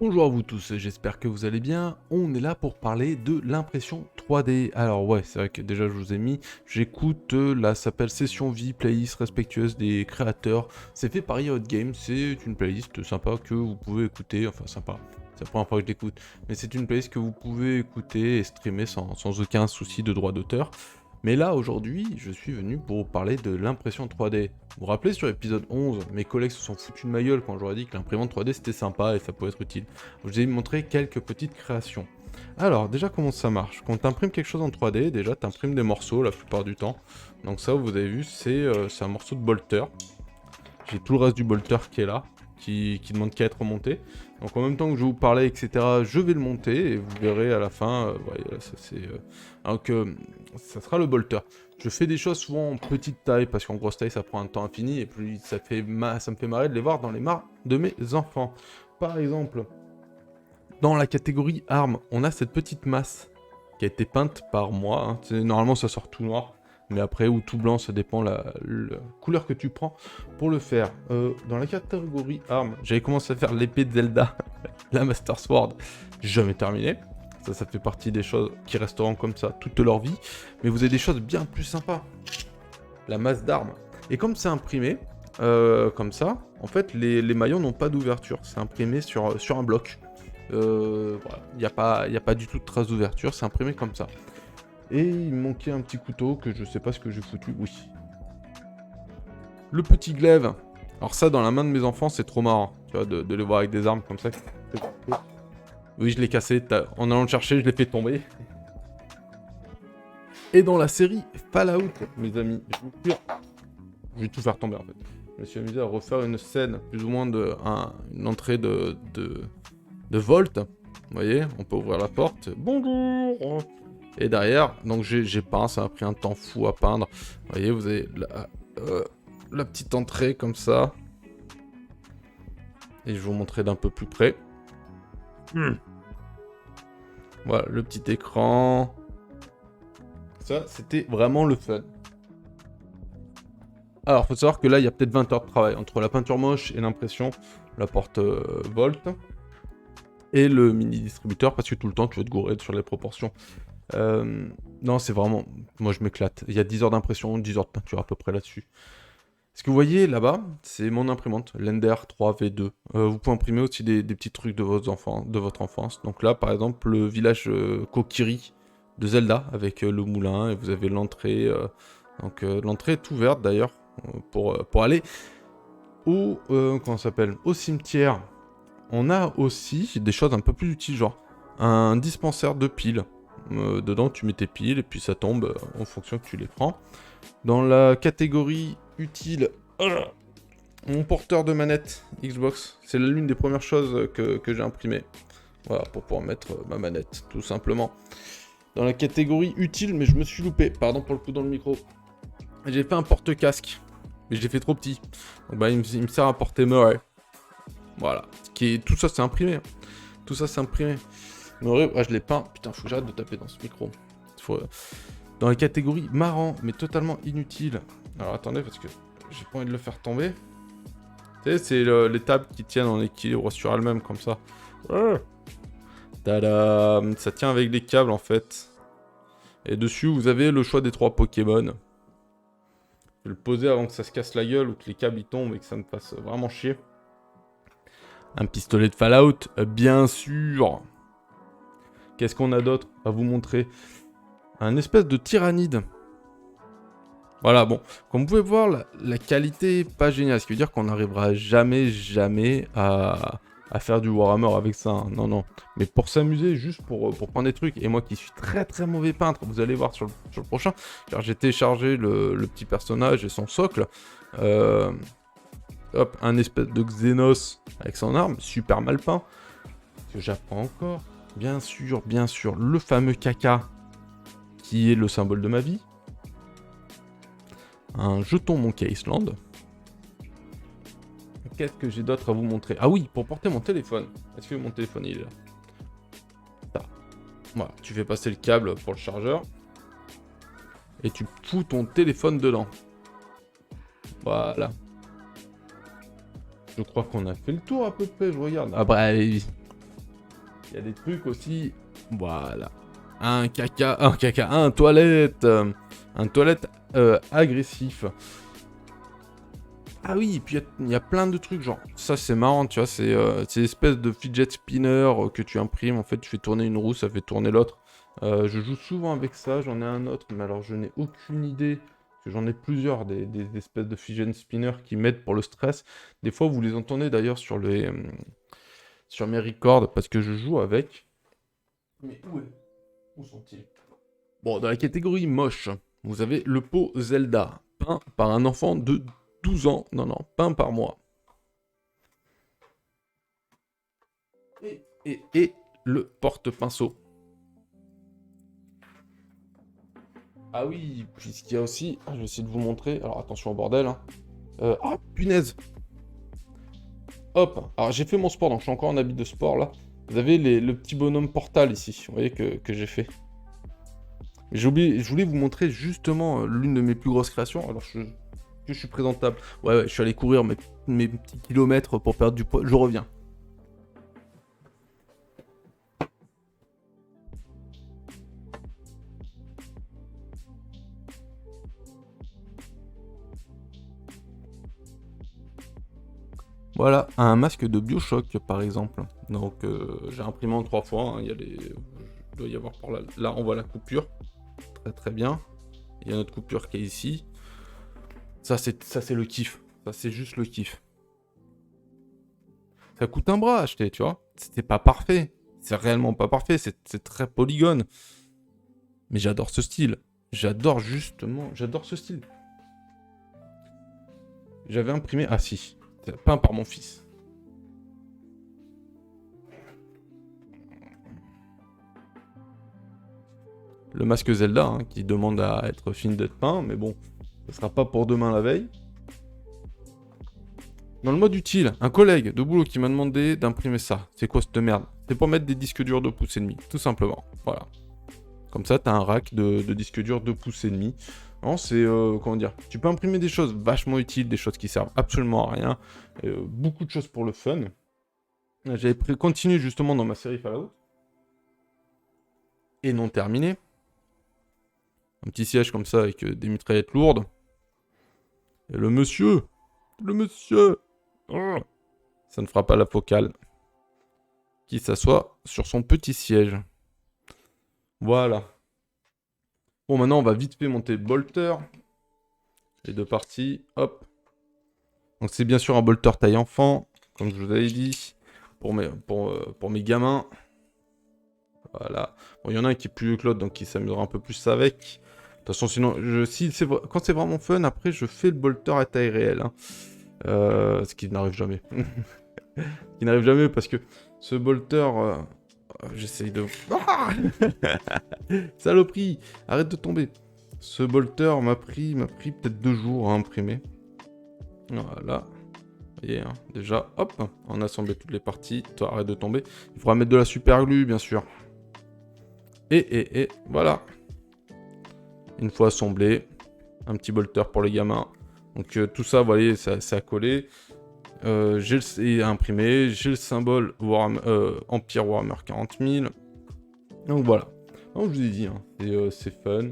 Bonjour à vous tous, j'espère que vous allez bien. On est là pour parler de l'impression 3D. Alors ouais, c'est vrai que déjà je vous ai mis, j'écoute, là ça s'appelle Session Vie, playlist respectueuse des créateurs. C'est fait par Riot Games, c'est une playlist sympa que vous pouvez écouter, enfin sympa. C'est la première fois que je l'écoute, mais c'est une playlist que vous pouvez écouter et streamer sans aucun souci de droit d'auteur. Mais là, aujourd'hui, je suis venu pour vous parler de l'impression 3D. Vous vous rappelez sur l'épisode 11, mes collègues se sont foutus de ma gueule quand j'aurais dit que l'imprimante 3D c'était sympa et ça pouvait être utile. Je vous ai montré quelques petites créations. Alors, déjà comment ça marche? Quand tu imprimes quelque chose en 3D, déjà tu imprimes des morceaux la plupart du temps. Donc ça, vous avez vu, c'est un morceau de bolter. J'ai tout le reste du bolter qui est là, qui demande qu'à être monté. Donc en même temps que je vais vous parler, etc., je vais le monter et vous verrez à la fin, voilà, ça c'est... donc ça sera le bolter. Je fais des choses souvent en petite taille parce qu'en grosse taille ça prend un temps infini et puis ça me fait marrer de les voir dans les mains de mes enfants. Par exemple, dans la catégorie armes, on a cette petite masse qui a été peinte par moi. Normalement ça sort tout noir. Mais après, ou tout blanc, ça dépend la couleur que tu prends pour le faire. Dans la catégorie armes, j'avais commencé à faire l'épée de Zelda, la Master Sword. J'ai jamais terminé. Ça fait partie des choses qui resteront comme ça toute leur vie. Mais vous avez des choses bien plus sympas. La masse d'armes. Et comme c'est imprimé, comme ça, en fait, les maillons n'ont pas d'ouverture. C'est imprimé sur un bloc. Voilà. Il n'y a pas du tout de trace d'ouverture, c'est imprimé comme ça. Et il me manquait un petit couteau que je sais pas ce que j'ai foutu. Oui. Le petit glaive. Alors ça, dans la main de mes enfants, c'est trop marrant. Tu vois, de les voir avec des armes comme ça. Oui, je l'ai cassé. En allant le chercher, je l'ai fait tomber. Et dans la série Fallout, mes amis, je vais tout faire tomber en fait. Je me suis amusé à refaire une scène, plus ou moins une entrée de Volt. Vous voyez, on peut ouvrir la porte. Bonjour. Et derrière, donc j'ai peint, ça m'a pris un temps fou à peindre. Vous voyez, vous avez la petite entrée comme ça. Et je vais vous montrer d'un peu plus près. Voilà, le petit écran. Ça, c'était vraiment le fun. Alors, faut savoir que là, il y a peut-être 20 heures de travail entre la peinture moche et l'impression, la porte Volt. Et le mini distributeur, parce que tout le temps, tu vas te gourer sur les proportions. Non, c'est vraiment... Moi, je m'éclate. Il y a 10 heures d'impression, 10 heures de peinture à peu près là-dessus. Ce que vous voyez là-bas, c'est mon imprimante, l'Ender 3V2. Vous pouvez imprimer aussi des petits trucs de votre enfance. Donc là, par exemple, le village Kokiri de Zelda, avec le moulin, et vous avez l'entrée. Donc l'entrée est ouverte d'ailleurs, pour aller comment ça s'appelle, au cimetière. On a aussi des choses un peu plus utiles, genre un dispensaire de piles. Dedans, tu mets tes piles et puis ça tombe en fonction que tu les prends. Dans la catégorie utile, mon porteur de manette Xbox. C'est l'une des premières choses que j'ai imprimées. Voilà, pour pouvoir mettre ma manette, tout simplement. Dans la catégorie utile, mais je me suis loupé. Pardon pour le coup dans le micro. J'ai fait un porte-casque, mais je l'ai fait trop petit. Donc bah, il me sert à porter Murray. Voilà. Tout ça, c'est imprimé. Tout ça, c'est imprimé. Murray, je l'ai peint. Putain, faut que j'arrête de taper dans ce micro. Dans la catégorie marrant, mais totalement inutile. Alors attendez, parce que j'ai pas envie de le faire tomber. Tu sais, c'est les tables qui tiennent en équilibre sur elles-mêmes, comme ça. Tada. Ça tient avec des câbles, en fait. Et dessus, vous avez le choix des 3 Pokémon. Je vais le poser avant que ça se casse la gueule ou que les câbles y tombent et que ça me fasse vraiment chier. Un pistolet de Fallout, bien sûr. Qu'est-ce qu'on a d'autre à vous montrer? Un espèce de tyrannide. Voilà, bon, comme vous pouvez voir, la qualité est pas géniale, ce qui veut dire qu'on n'arrivera jamais à faire du Warhammer avec ça, hein. Non, non. Mais pour s'amuser, juste pour prendre des trucs, et moi qui suis très mauvais peintre, vous allez voir sur le prochain, car j'ai téléchargé le petit personnage et son socle. Hop, un espèce de Xenos avec son arme, super mal peint. Que j'apprends encore. Bien sûr, le fameux caca, qui est le symbole de ma vie. Un jeton Monkey Island. Qu'est-ce que j'ai d'autre à vous montrer? Ah oui, pour porter mon téléphone. Est-ce que mon téléphone il est là? Ça. Voilà, tu fais passer le câble pour le chargeur. Et tu fous ton téléphone dedans. Voilà. Je crois qu'on a fait le tour à peu près, je regarde. Ah bah oui. Il y a des trucs aussi. Voilà. Un toilette. Un toilette agressif. Ah oui, et puis il y a plein de trucs, genre, ça c'est marrant, tu vois, c'est l'espèce de fidget spinner que tu imprimes, en fait, tu fais tourner une roue, ça fait tourner l'autre. Je joue souvent avec ça, j'en ai un autre, mais alors je n'ai aucune idée, parce que j'en ai plusieurs, des espèces de fidget spinner qui m'aident pour le stress. Des fois, vous les entendez d'ailleurs sur mes records, parce que je joue avec. Mais où sont-ils? Bon, dans la catégorie moche, vous avez le pot Zelda, peint par un enfant de 12 ans. Non, non, peint par moi. Et le porte-pinceau. Ah oui, puisqu'il y a aussi... Ah, je vais essayer de vous montrer. Alors attention au bordel. Hein. Ah, punaise. Hop. Alors j'ai fait mon sport, donc je suis encore en habit de sport là. Vous avez le petit bonhomme Portal ici. Vous voyez que j'ai fait. J'ai oublié, je voulais vous montrer justement l'une de mes plus grosses créations. Alors je suis présentable. Ouais, je suis allé courir mes petits kilomètres pour perdre du poids. Je reviens. Voilà, un masque de Bioshock par exemple. Donc j'ai imprimé en 3 fois. Hein. Il doit y avoir par là. Là, on voit la coupure. Très très bien. Il y a notre coupure qui est ici. Ça c'est le kiff. Ça c'est juste le kiff. Ça coûte un bras à acheter, tu vois. C'était pas parfait. C'est réellement pas parfait. C'est très polygone. Mais j'adore ce style. J'adore ce style. J'avais imprimé... Ah si. C'est peint par mon fils. Le masque Zelda, hein, qui demande à être fini d'être peint, mais bon, ce sera pas pour demain la veille. Dans le mode utile, un collègue de boulot qui m'a demandé d'imprimer ça. C'est quoi cette merde? C'est pour mettre des disques durs 2 pouces et demi, tout simplement. Voilà. Comme ça, t'as un rack de disques durs 2 pouces et demi. Non, c'est, comment dire, tu peux imprimer des choses vachement utiles, des choses qui servent absolument à rien. Beaucoup de choses pour le fun. J'avais continué justement dans ma série Fallout. Et non terminé. Un petit siège comme ça avec des mitraillettes lourdes. Et le monsieur, oh, ça ne fera pas la focale, qui s'assoit sur son petit siège. Voilà. Bon, maintenant, on va vite fait monter le bolter. Les deux parties, hop. Donc, c'est bien sûr un bolter taille enfant, comme je vous avais dit, pour mes gamins. Voilà. Bon, il y en a un qui est plus vieux que l'autre, donc qui s'amusera un peu plus avec. De toute façon, sinon, quand c'est vraiment fun, après, je fais le bolter à taille réelle. Hein. Ce qui n'arrive jamais. Qui n'arrive jamais parce que ce bolter, j'essaye de... Ah Saloperie, arrête de tomber. Ce bolter m'a pris peut-être 2 jours à imprimer. Voilà. Vous voyez, hein, déjà, hop, on a assemblé toutes les parties. Toi, arrête de tomber. Il faudra mettre de la super glue, bien sûr. Et voilà. Une fois assemblé, un petit bolter pour les gamins. Donc tout ça, vous voyez, c'est à coller. J'ai imprimé, j'ai le symbole Empire Warhammer 40 000. Donc voilà. Donc je vous ai dit, hein, c'est fun.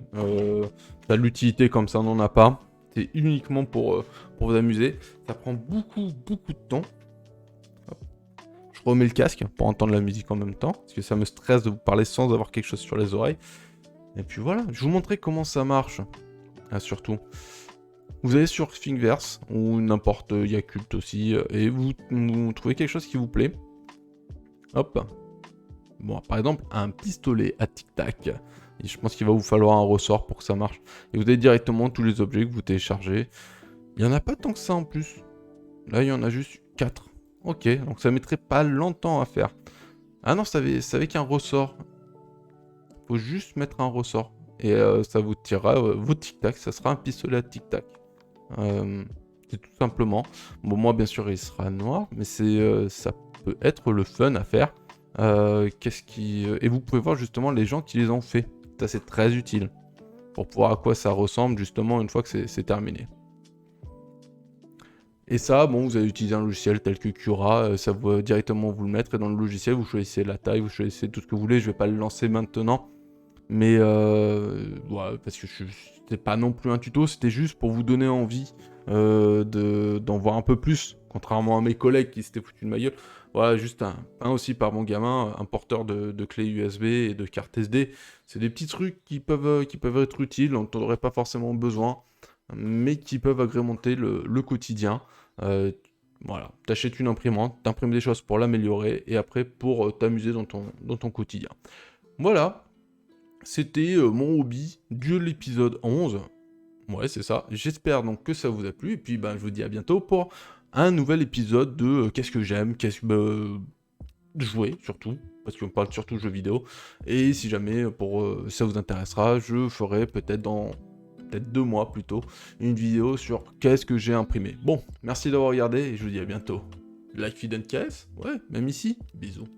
Ça l'utilité comme ça, on n'en a pas. C'est uniquement pour vous amuser. Ça prend beaucoup de temps. Hop. Je remets le casque pour entendre la musique en même temps. Parce que ça me stresse de vous parler sans avoir quelque chose sur les oreilles. Et puis voilà, je vous montrer comment ça marche. Ah, surtout. Vous allez sur Thingiverse ou n'importe, Yakult aussi, et vous trouvez quelque chose qui vous plaît. Hop. Bon, par exemple, un pistolet à tic-tac. Et je pense qu'il va vous falloir un ressort pour que ça marche. Et vous avez directement tous les objets que vous téléchargez. Il n'y en a pas tant que ça en plus. Là, il y en a juste 4. Ok, donc ça mettrait pas longtemps à faire. Ah non, c'est avec un ressort. Faut juste mettre un ressort. Et ça vous tirera vos tic-tac. Ça sera un pistolet à tic-tac. C'est tout simplement. Bon, moi, bien sûr, il sera noir. Mais ça peut être le fun à faire. Et vous pouvez voir justement les gens qui les ont fait. Ça, c'est très utile. Pour voir à quoi ça ressemble justement une fois que c'est terminé. Et ça, bon, vous allez utiliser un logiciel tel que Cura, ça va directement vous le mettre, et dans le logiciel, vous choisissez la taille, vous choisissez tout ce que vous voulez, je vais pas le lancer maintenant, mais ouais, parce que c'était pas non plus un tuto, c'était juste pour vous donner envie d'en voir un peu plus, contrairement à mes collègues qui s'étaient foutus de ma gueule. Voilà, juste un aussi par mon gamin, un porteur de clé USB et de carte SD. C'est des petits trucs qui peuvent être utiles, dont on n'aurait pas forcément besoin, mais qui peuvent agrémenter le quotidien. Euh, voilà, t'achètes une imprimante, t'imprimes des choses pour l'améliorer, et après pour t'amuser dans ton quotidien. Voilà, c'était mon hobby de l'épisode 11. Ouais, c'est ça. J'espère donc que ça vous a plu. Et puis, ben, je vous dis à bientôt pour un nouvel épisode de qu'est-ce que j'aime, qu'est-ce que jouer surtout, parce qu'on parle surtout de jeux vidéo. Et si jamais ça vous intéressera, je ferai peut-être dans peut-être 2 mois plutôt une vidéo sur qu'est-ce que j'ai imprimé. Bon, merci d'avoir regardé et je vous dis à bientôt. Like, feed and KS, ouais, même ici. Bisous.